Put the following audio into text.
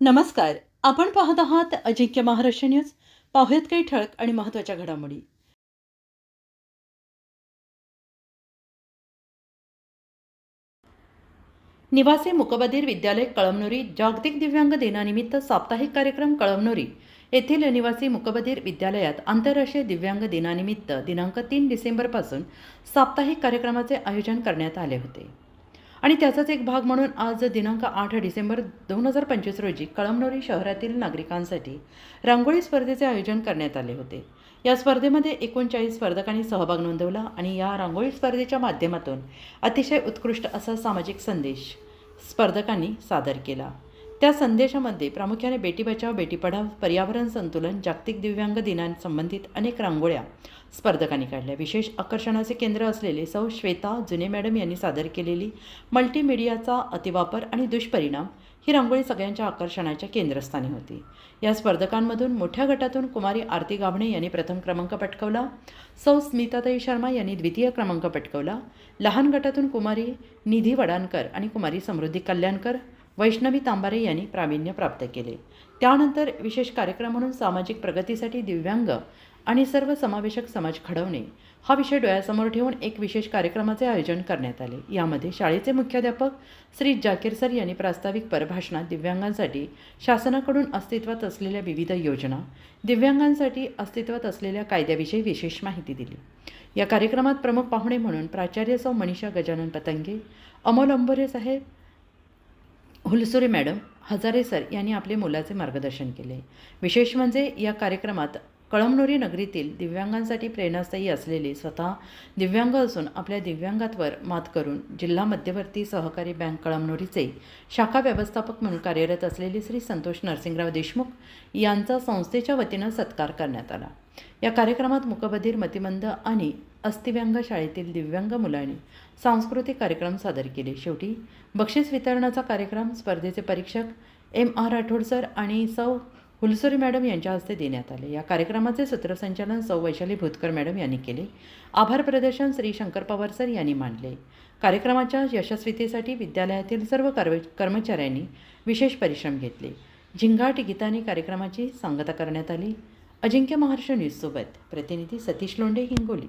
नमस्कार. आपण पाहत आहात अजिंक्य महाराष्ट्र न्यूज. पाहुयात काही ठळक आणि महत्त्वाच्या घडामोडी. निवासी मूकबधीर विद्यालय कळमनुरी जागतिक दिव्यांग दिनानिमित्त साप्ताहिक कार्यक्रम कळमनुरी येथील निवासी मूकबधीर विद्यालयात आंतरराष्ट्रीय दिव्यांग दिनानिमित्त दिनांक 3 डिसेंबरपासून साप्ताहिक कार्यक्रमाचे आयोजन करण्यात आले होते. आणि त्याचाच एक भाग म्हणून आज दिनांक 8 डिसेंबर 2025 रोजी कळमनुरी शहरातील नागरिकांसाठी रांगोळी स्पर्धेचे आयोजन करण्यात आले होते. या स्पर्धेमध्ये 39 स्पर्धकांनी सहभाग नोंदवला आणि या रांगोळी स्पर्धेच्या माध्यमातून अतिशय उत्कृष्ट असा सामाजिक संदेश स्पर्धकांनी सादर केला. त्या संदेशामध्ये प्रामुख्याने बेटी बचाव बेटी पढाव, पर्यावरण संतुलन, जागतिक दिव्यांग दिनांसंबंधित अनेक रांगोळ्या स्पर्धकांनी काढल्या. विशेष आकर्षणाचे केंद्र असलेले सौ श्वेता जुने मॅडम यांनी सादर केलेली मल्टीमीडियाचा अतिवापर आणि दुष्परिणाम ही रांगोळी सगळ्यांच्या आकर्षणाच्या केंद्रस्थानी होती. या स्पर्धकांमधून मोठ्या गटातून कुमारी आरती गावणे यांनी प्रथम क्रमांक पटकावला, सौ स्मिताताई शर्मा यांनी द्वितीय क्रमांक पटकावला, लहान गटातून कुमारी निधी वडानकर आणि कुमारी समृद्धी कल्याणकर, वैष्णवी तांबारे यांनी प्रावीण्य प्राप्त केले. त्यानंतर विशेष कार्यक्रम म्हणून सामाजिक प्रगतीसाठी दिव्यांग आणि सर्वसमावेशक समाज घडवणे हा विषय डोळ्यासमोर ठेवून एक विशेष कार्यक्रमाचे आयोजन करण्यात आले. यामध्ये शाळेचे मुख्याध्यापक श्री जाकीर सर यांनी प्रास्ताविक परभाषणात दिव्यांगांसाठी शासनाकडून अस्तित्वात असलेल्या विविध योजना, दिव्यांगांसाठी अस्तित्वात असलेल्या कायद्याविषयी विशेष माहिती दिली. या कार्यक्रमात प्रमुख पाहुणे म्हणून प्राचार्य सौ मनीषा गजानन पतंगे, अमोल अंबोरे साहेब, हुलसुरे मॅडम, हजारे सर यांनी आपले मोलाचे मार्गदर्शन केले. विशेष म्हणजे या कार्यक्रमात कळमनुरी नगरीतील दिव्यांगांसाठी प्रेरणास्थायी असलेले स्वतः दिव्यांग असून आपल्या दिव्यांगांवर मात करून जिल्हा मध्यवर्ती सहकारी बँक कळमनुरीचे शाखा व्यवस्थापक म्हणून कार्यरत असलेले श्री संतोष नरसिंगराव देशमुख यांचा संस्थेच्या वतीनं सत्कार करण्यात आला. या कार्यक्रमात मूकबधीर, मतिमंद आणि अस्थिव्यांग शाळेतील दिव्यांग मुलांनी सांस्कृतिक कार्यक्रम सादर केले. शेवटी बक्षीस वितरणाचा कार्यक्रम स्पर्धेचे परीक्षक M.R. राठोड सर आणि सौ हुलसुरे मॅडम यांच्या हस्ते देण्यात आले. या कार्यक्रमाचे सूत्रसंचालन सौ वैशाली भूतकर मॅडम यांनी केले. आभार प्रदर्शन श्री शंकर पवार सर यांनी मांडले. कार्यक्रमाच्या यशस्वीतेसाठी विद्यालयातील सर्व कर्मचाऱ्यांनी विशेष परिश्रम घेतले. झिंगाट गीताने कार्यक्रमाची सांगता करण्यात आली. अजिंक्य महाराष्ट्र न्यूजसोबत प्रतिनिधी सतीश लोंढे, हिंगोली.